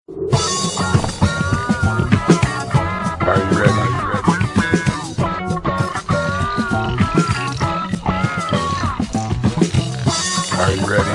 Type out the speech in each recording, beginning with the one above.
Are you ready? Are you ready?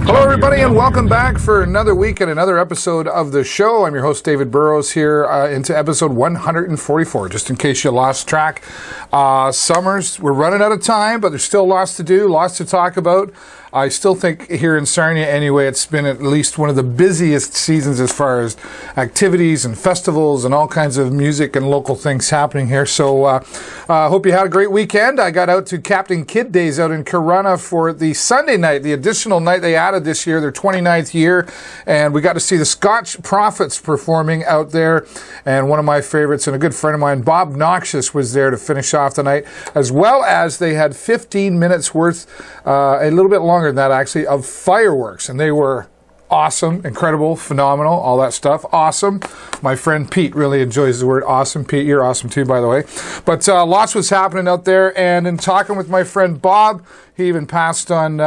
Hello, everybody, and welcome back for another week and another episode of the show. I'm your host, David Burrows, here into episode 144, just in case you lost track. Summers, we're running out of time, but there's still lots to do, lots to talk about. I still think here in Sarnia, anyway, it's been at least one of the busiest seasons as far as activities and festivals and all kinds of music and local things happening here. So I hope you had a great weekend. I got out to Captain Kid Days out in Corunna for the Sunday night, the additional night they added this year, their 29th year, and we got to see the Scotch Prophets performing out there, and one of my favorites and a good friend of mine, Bob Noxious, was there to finish off the night, as well as they had 15 minutes worth, a little bit longer than that actually, of fireworks, and they were awesome, incredible, phenomenal, all that stuff. Awesome. My friend Pete really enjoys the word awesome. Pete, you're awesome too, by the way. But lots was happening out there, and in talking with my friend Bob, he even passed on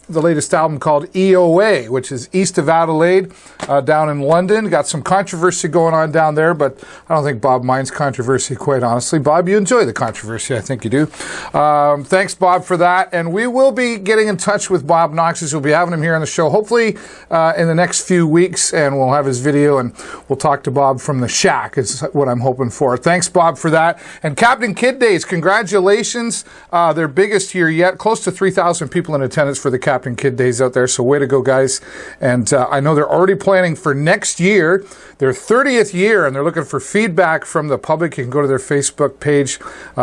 the latest album called EOA, which is East of Adelaide, down in London. Got some controversy going on down there, but I don't think Bob minds controversy, quite honestly. Bob, you enjoy the controversy. I think you do. Thanks, Bob, for that. And we will be getting in touch with Bob Noxious. We'll be having him here on the show, hopefully in the next few weeks, and we'll have his video, and we'll talk to Bob from the Shack, is what I'm hoping for. Thanks, Bob, for that. And Captain Kid Days, congratulations. Their biggest year yet. Close to 3,000 people in attendance for the Captain Kid Days out there, so way to go, guys. And I know they're already planning for next year, their 30th year, and they're looking for feedback from the public. You can go to their Facebook page,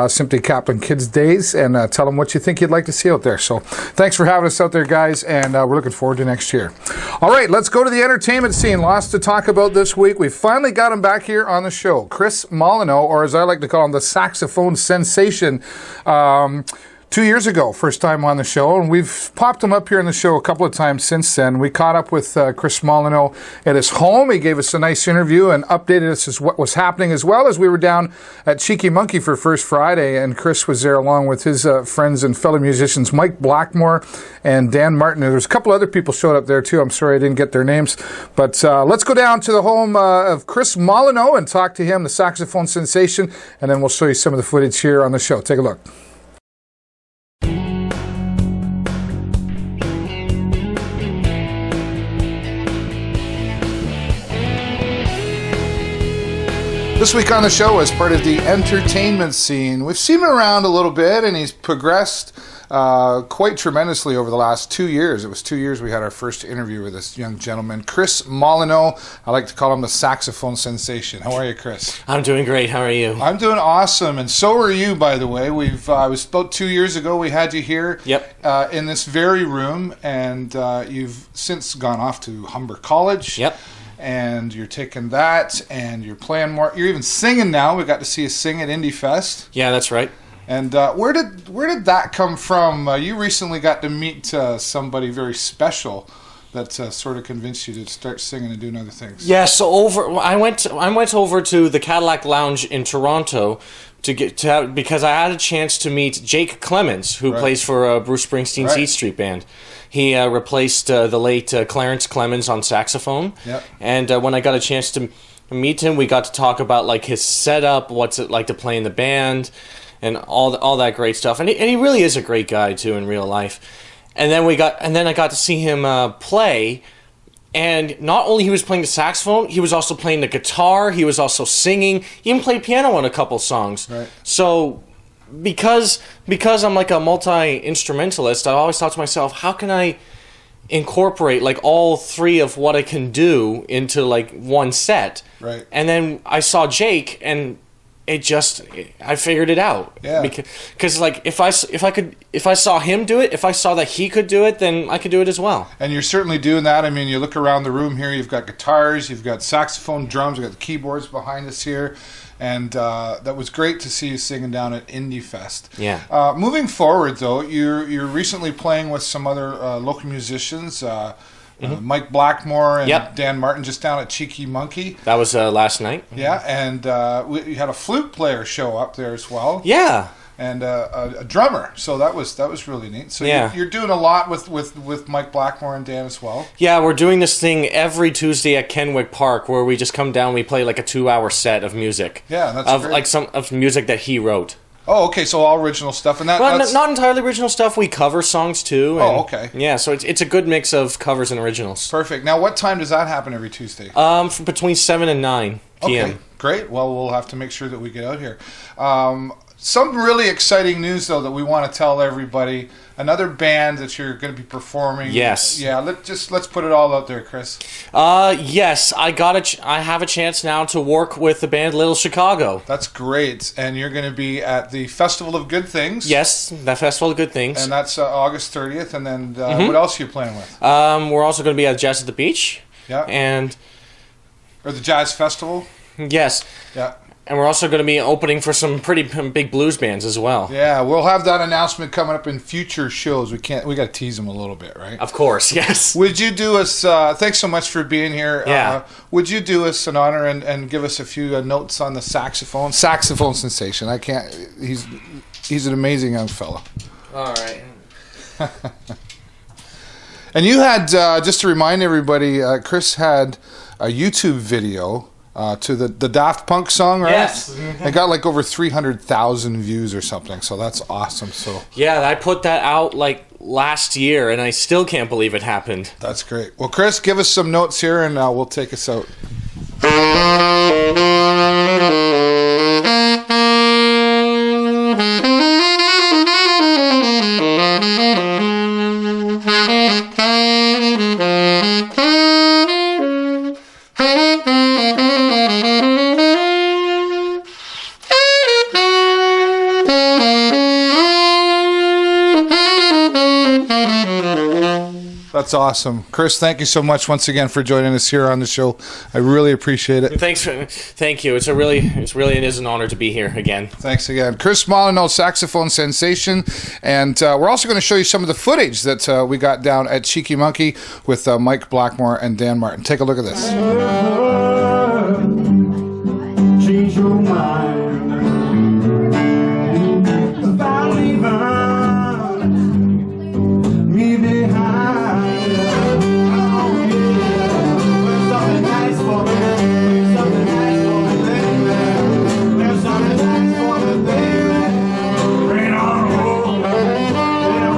simply Captain Kids Days, and tell them what you think you'd like to see out there. So thanks for having us out there, guys, and we're looking forward to next year. All right, let's go to the entertainment scene. Lots to talk about this week. We finally got him back here on the show. Chris Molyneaux, or as I like to call him, the Saxaphone Sensation. 2 years ago, first time on the show, and we've popped him up here on the show a couple of times since then. We caught up with Chris Molyneaux at his home. He gave us a nice interview and updated us as what was happening, as well as we were down at Cheeky Monkey for First Friday, and Chris was there along with his friends and fellow musicians, Mike Blackmore and Dan Martin. There's a couple other people showed up there too. I'm sorry I didn't get their names, but let's go down to the home of Chris Molyneaux and talk to him, the saxophone sensation, and then we'll show you some of the footage here on the show. Take a look. This week on the show, as part of the entertainment scene, we've seen him around a little bit, and he's progressed quite tremendously over the last 2 years. It was 2 years we had our first interview with this young gentleman, Chris Molyneaux. I like to call him the saxophone sensation. How are you, Chris? I'm doing great. How are you? I'm doing awesome, and so are you, by the way. It was about 2 years ago we had you here. Yep. In this very room, and you've since gone off to Humber College. Yep. And you're taking that, and you're playing more. You're even singing now. We got to see you sing at Indiefest. Yeah, that's right. And where did that come from? You recently got to meet somebody very special that sort of convinced you to start singing and doing other things. Yeah. So I went over to the Cadillac Lounge in Toronto because I had a chance to meet Jake Clemens, who plays for Bruce Springsteen's Eat Street Band. He replaced the late Clarence Clemens on saxophone. Yep. And when I got a chance to meet him, we got to talk about like his setup, what's it like to play in the band, and all that great stuff. And he really is a great guy too in real life. And then I got to see him play. And not only he was playing the saxophone, he was also playing the guitar. He was also singing. He even played piano on a couple songs. Right. So because I'm like a multi-instrumentalist, I always thought to myself, how can I incorporate like all three of what I can do into like one set? Right. And then I saw Jake, and I figured it out. Yeah. Because like if I saw him do it, if I saw that he could do it, then I could do it as well. And you're certainly doing that. I mean, you look around the room here, you've got guitars, you've got saxophone, drums, you've got the keyboards behind us here. And that was great to see you singing down at Indiefest. Yeah. Moving forward, though, you're recently playing with some other local musicians, Mike Blackmore and Dan Martin, just down at Cheeky Monkey. That was last night. Yeah, and you had a flute player show up there as well. Yeah. and a drummer. So that was really neat. So Yeah. you're doing a lot with Mike Blackmore and Dan as well. Yeah, we're doing this thing every Tuesday at Kenwick Park, where we just come down, we play like a 2-hour set of music. Yeah, that's of great. like some of music that he wrote. Oh, okay. So all original stuff, and Well, that's not entirely original stuff. We cover songs too. And, okay. Yeah, so it's a good mix of covers and originals. perfect. Now, what time does that happen every Tuesday? From between 7 and 9 p.m. Okay, great. Well, we'll have to make sure that we get out here. Some really exciting news, though, that we want to tell everybody. Another band that you're going to be performing. Yes. Yeah. Let's put it all out there, Chris. Yes, I have a chance now to work with the band Little Chicago. That's great. And you're going to be at the Festival of Good Things. Yes, the Festival of Good Things. And that's August 30th. And then what else are you playing with? We're also going to be at Jazz at the Beach. Yeah. And Or the Jazz Festival. yes. Yeah. And we're also going to be opening for some pretty big blues bands as well. Yeah, we'll have that announcement coming up in future shows. We got to tease them a little bit, right? Of course, yes. Would you do us, thanks so much for being here. Yeah. Would you do us an honor and give us a few notes on the saxophone? Saxaphone Sensation. He's an amazing young fella. All right. And you had, just to remind everybody, Chris had a YouTube video to the Daft Punk song, right? Yes. It got like over 300,000 views or something, so that's awesome. So Yeah, I put that out like last year, and I still can't believe it happened. that's great. Well, Chris, give us some notes here, and we'll take us out. That's awesome. Chris, thank you so much once again for joining us here on the show. I really appreciate it. Thank you. It is an honor to be here again. Thanks again. Chris Molyneaux, Saxaphone Sensation. And we're also going to show you some of the footage that we got down at Cheeky Monkey with Mike Blackmore and Dan Martin. Take a look at this. Change your mind. About leaving me behind. Oh yeah, there's something nice for me. There's something nice for me, baby. There's something nice for me, baby. Bring it on home. Yeah,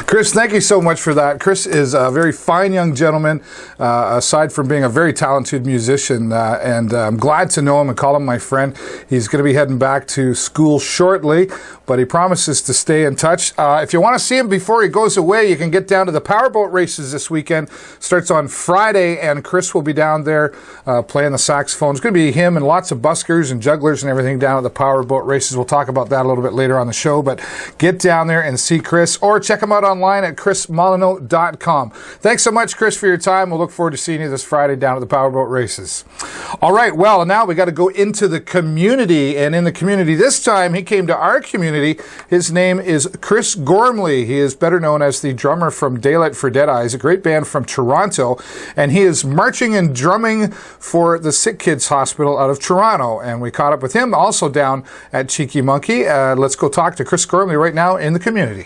Chris, thank you so much for that. Chris is a very fine young gentleman, aside from being a very talented musician, and I'm glad to know him and call him my friend. He's going to be heading back to school shortly, but he promises to stay in touch. If you want to see him before he goes away, you can get down to the Powerboat races this weekend. Starts on Friday, and Chris will be down there playing the saxophone. It's going to be him and lots of buskers and jugglers and everything down at the Powerboat races. We'll talk about that a little bit later on the show, but get down there and see Chris, or check him out online at chrismolyneaux.com. Thanks so much, Chris, for your time. We'll look forward to seeing you this Friday down at the Powerboat races. All right, well, now we got to go into the community, and in the community this time, he came to our community. His name is Chris Gormley. He is better known as the drummer from For Deadeyes, a great band from Toronto, and he is marching and drumming for the Sick Kids Hospital out of Toronto, and we caught up with him also down at Cheeky Monkey. Let's go talk to Chris Gormley right now in the community.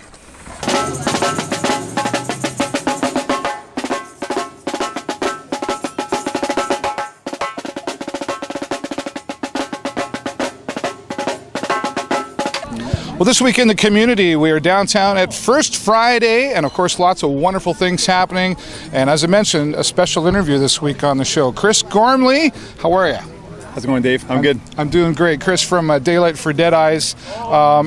Well, this week in the community, we are downtown at First Friday, and of course, lots of wonderful things happening. And as I mentioned, a special interview this week on the show. Chris Gormley, how are you? How's it going, Dave? I'm good. I'm doing great. Chris from Daylight for Deadeyes,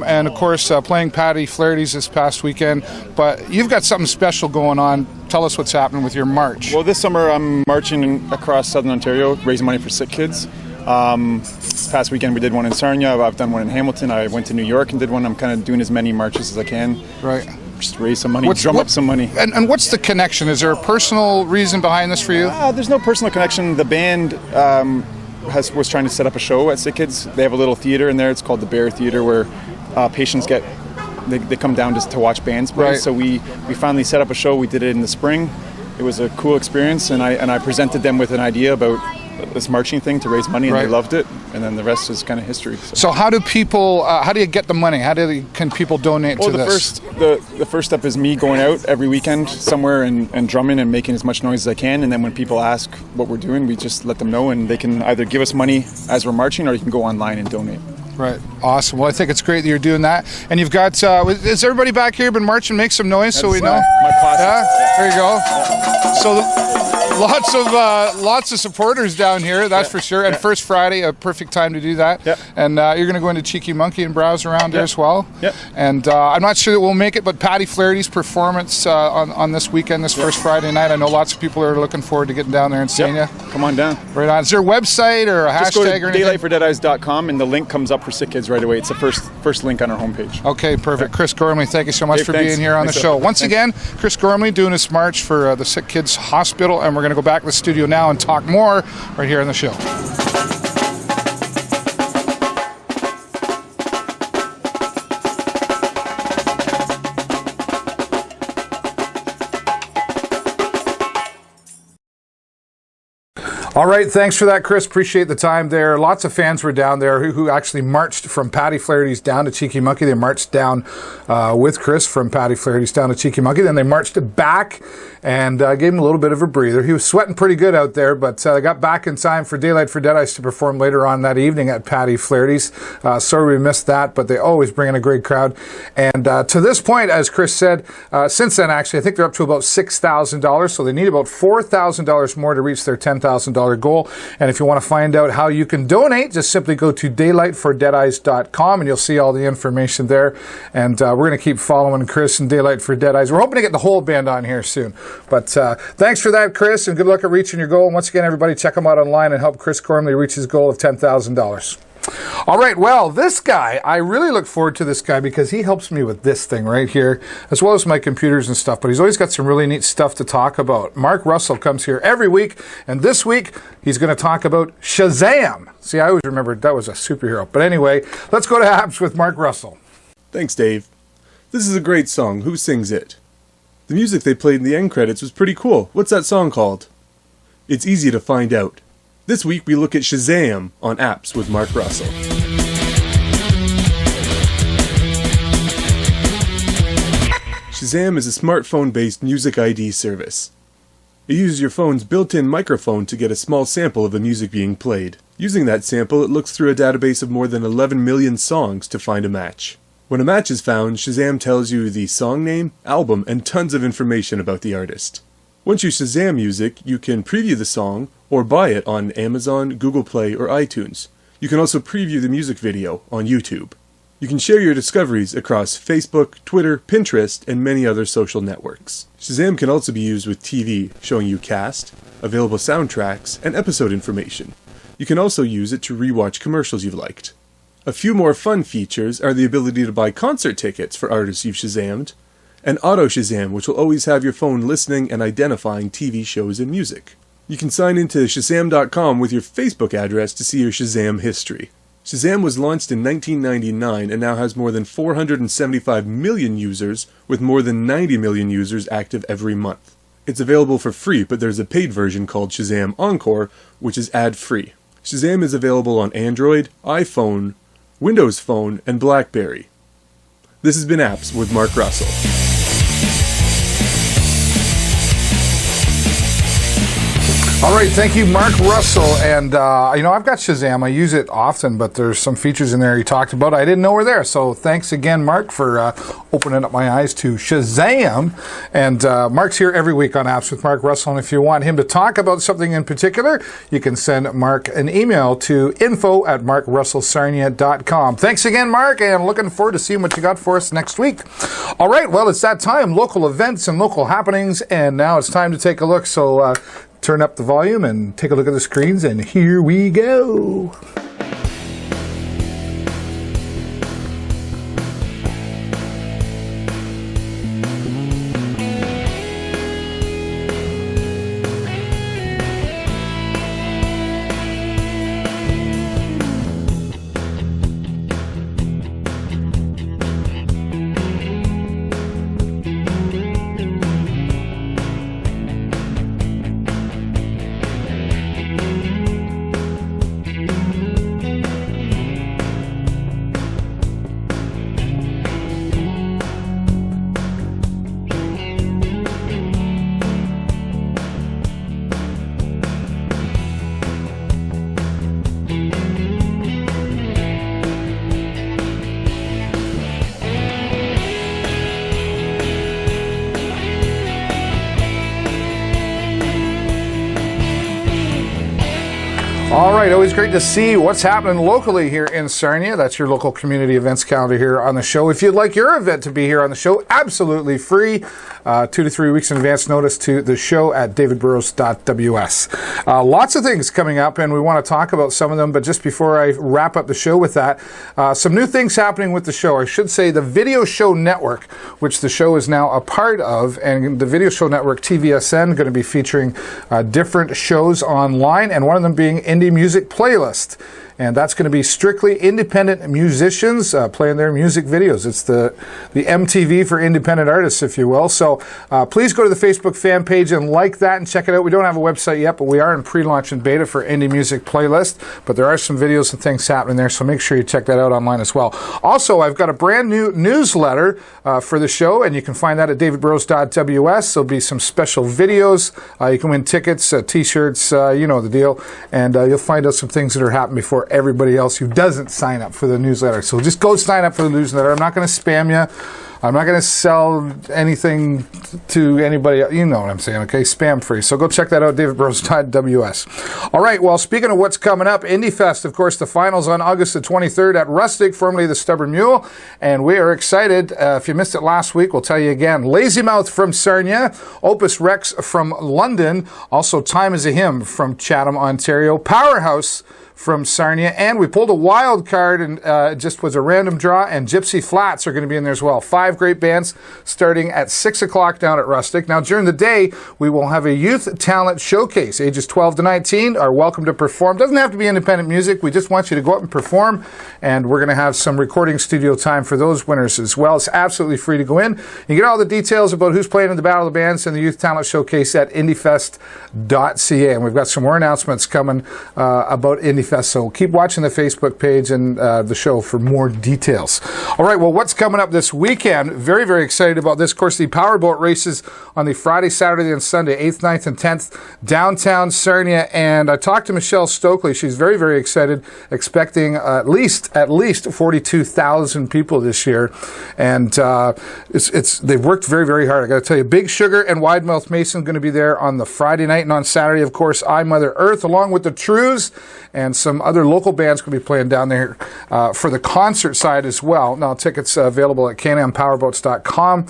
and of course playing Paddy Flaherty's this past weekend. But you've got something special going on. Tell us what's happening with your march. Well, this summer I'm marching across Southern Ontario, raising money for sick kids. This past weekend we did one in Sarnia. I've done one in Hamilton. I went to New York and did one. I'm kind of doing as many marches as I can. Right. Just raise some money, drum up some money. And what's the connection? Is there a personal reason behind this for you? There's no personal connection. The band was trying to set up a show at Sick Kids. They have a little theater in there. It's called the Bear Theater, where patients they come down just to watch bands play. Right. So we finally set up a show. We did it in the spring. It was a cool experience, and I presented them with an idea about this marching thing to raise money, and they loved it. And then the rest is kind of history. So how do people? How do you get the money? Can people donate to this? The first step is me going out every weekend somewhere and drumming and making as much noise as I can. And then when people ask what we're doing, we just let them know, and they can either give us money as we're marching, or you can go online and donate. Right. Awesome. Well, I think it's great that you're doing that. And you've got, is everybody back here been marching? Make some noise so we know. My class. Yeah? There you go. So lots of supporters down here, that's for sure. And First Friday, a perfect time to do that. Yep. And you're going to go into Cheeky Monkey and browse around there as well. Yep. And I'm not sure that we'll make it, but Paddy Flaherty's performance on this weekend, this First Friday night, I know lots of people are looking forward to getting down there and seeing you. Come on down. Right on. Is there a website or a Just go hashtag to or anything? daylightfordeadeyes.com, and the link comes up for Sick Kids right away. It's the first link on our homepage. Okay, perfect. Chris Gormley, thank you so much Dave, for thanks. being here on the Thanks, show. Dave. Once Thanks. again, Chris Gormley doing his march for the Sick Kids Hospital, and we're going to go back to the studio now and talk more right here on the show. All right, thanks for that, Chris. Appreciate the time there. Lots of fans were down there who actually marched from Paddy Flaherty's down to Cheeky Monkey. They marched down with Chris from Paddy Flaherty's down to Cheeky Monkey. Then they marched back and gave him a little bit of a breather. He was sweating pretty good out there, but they got back in time for Daylight for Deadeyes to perform later on that evening at Paddy Flaherty's. Sorry we missed that, but they always bring in a great crowd. And to this point, as Chris said, since then, actually, I think they're up to about $6,000, so they need about $4,000 more to reach their $10,000 goal. And if you want to find out how you can donate, just simply go to daylightfordeadeyes.com and you'll see all the information there. And we're going to keep following Chris and Daylight for Deadeyes. We're hoping to get the whole band on here soon. But thanks for that, Chris, and good luck at reaching your goal. And once again, everybody, check him out online and help Chris Gormley reach his goal of $10,000. All right, well, this guy, I really look forward to this guy because he helps me with this thing right here, as well as my computers and stuff, but he's always got some really neat stuff to talk about. Mark Russell comes here every week, and this week he's going to talk about SHAZAM. See, I always remembered that was a superhero. But anyway, let's go to apps with Mark Russell. Thanks, Dave. This is a great song. Who sings it? The music they played in the end credits was pretty cool. What's that song called? It's easy to find out. This week we look at SHAZAM on apps with Mark Russell. SHAZAM is a smartphone-based music ID service. It uses your phone's built-in microphone to get a small sample of the music being played. Using that sample, it looks through a database of more than 11 million songs to find a match. When a match is found, SHAZAM tells you the song name, album, and tons of information about the artist. Once you SHAZAM music, you can preview the song or buy it on Amazon, Google Play, or iTunes. You can also preview the music video on YouTube. You can share your discoveries across Facebook, Twitter, Pinterest, and many other social networks. SHAZAM can also be used with TV, showing you cast, available soundtracks, and episode information. You can also use it to rewatch commercials you've liked. A few more fun features are the ability to buy concert tickets for artists you've SHAZAMmed, and Auto SHAZAM, which will always have your phone listening and identifying TV shows and music. You can sign into Shazam.com with your Facebook address to see your SHAZAM history. SHAZAM was launched in 1999 and now has more than 475 million users, with more than 90 million users active every month. It's available for free, but there's a paid version called SHAZAM Encore, which is ad-free. SHAZAM is available on Android, iPhone, Windows Phone, and BlackBerry. This has been Apps with Mark Russell. All right, thank you, Mark Russell. And, I've got SHAZAM. I use it often, but there's some features in there he talked about I didn't know were there. So thanks again, Mark, for opening up my eyes to SHAZAM. And Mark's here every week on Apps with Mark Russell. And if you want him to talk about something in particular, you can send Mark an email to info@markrussellsarnia.com. Thanks again, Mark, and looking forward to seeing what you got for us next week. All right, well, it's that time, local events and local happenings, and now it's time to take a look. So turn up the volume and take a look at the screens, and here we go. All right, always great to see what's happening locally here in Sarnia. That's your local community events calendar here on the show. If you'd like your event to be here on the show, absolutely free. 2 to 3 weeks in advance notice to the show at davidburrows.ws. Lots of things coming up, and we want to talk about some of them, but just before I wrap up the show with that, some new things happening with the show. I should say the Video Show Network, which the show is now a part of, and the Video Show Network, TVSN, going to be featuring different shows online, and one of them being Indie Music Playlist. And that's going to be strictly independent musicians playing their music videos. It's the MTV for independent artists, if you will. So please go to the Facebook fan page and like that and check it out. We don't have a website yet, but we are in pre-launch and beta for Indie Music Playlist. But there are some videos and things happening there, so make sure you check that out online as well. Also, I've got a brand new newsletter for the show, and you can find that at davidburrows.ws. There'll be some special videos. You can win tickets, T-shirts, you know the deal. And you'll find out some things that are happening before everybody else who doesn't sign up for the newsletter. So just go sign up for the newsletter. I'm not going to spam you. I'm not going to sell anything to anybody. You know what I'm saying, okay? Spam free. So go check that out, davidburrows.ws. All right, well, speaking of what's coming up, Indiefest, of course, the finals on August the 23rd at Rustic, formerly the Stubborn Mule. And we are excited. If you missed it last week, we'll tell you again. Lazy Mouth from Sarnia, Opus Rex from London, also Time is a Hymn from Chatham, Ontario, Powerhouse from Sarnia, and we pulled a wild card, and it just was a random draw, and Gypsy Flats are going to be in there as well. 5 great bands starting at 6 o'clock down at Rustic. Now, during the day, we will have a youth talent showcase. Ages 12 to 19 are welcome to perform. Doesn't have to be independent music. We just want you to go up and perform, and we're going to have some recording studio time for those winners as well. It's absolutely free to go in. You get all the details about who's playing in the Battle of the Bands and the youth talent showcase at indiefest.ca, and we've got some more announcements coming about Indiefest. So keep watching the Facebook page and the show for more details. All right, well, what's coming up this weekend? Very, very excited about this. Of course, the Powerboat races on the Friday, Saturday, and Sunday, 8th, 9th, and 10th, downtown Sarnia. And I talked to Michelle Stokely. She's very, very excited, expecting at least 42,000 people this year. And they've worked very, very hard. I got to tell you, Big Sugar and Wide Mouth Mason going to be there on the Friday night, and on Saturday, of course, I Mother Earth, along with the Trues and some other local bands going to be playing down there for the concert side as well. Now, tickets available at canampowerboats.com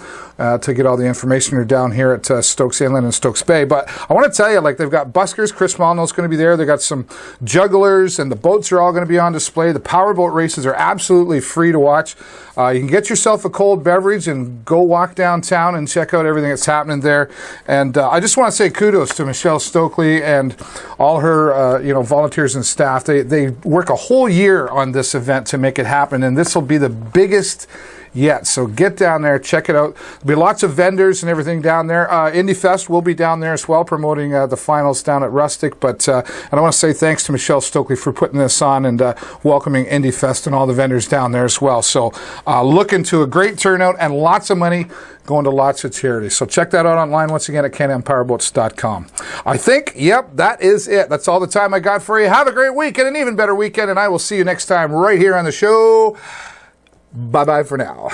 to get all the information. You're down here at Stokes Inlet and Stokes Bay. But I want to tell you, like, they've got buskers. Chris Molyneaux going to be there. They've got some jugglers, and the boats are all going to be on display. The Powerboat races are absolutely free to watch. You can get yourself a cold beverage and go walk downtown and check out everything that's happening there. And I just want to say kudos to Michelle Stokely and all her volunteers and staff. They work a whole year on this event to make it happen, and this will be the biggest yet. So get get down there, check it out. There'll be lots of vendors and everything down there. Indiefest will be down there as well, promoting the finals down at Rustic. But and I want to say thanks to Michelle Stokely for putting this on and welcoming Indiefest and all the vendors down there as well. So looking to a great turnout and lots of money going to lots of charities. So check that out online once again at canampowerboats.com. I think, yep, that is it. That's all the time I got for you. Have a great week and an even better weekend, and I will see you next time right here on the show. Bye-bye for now.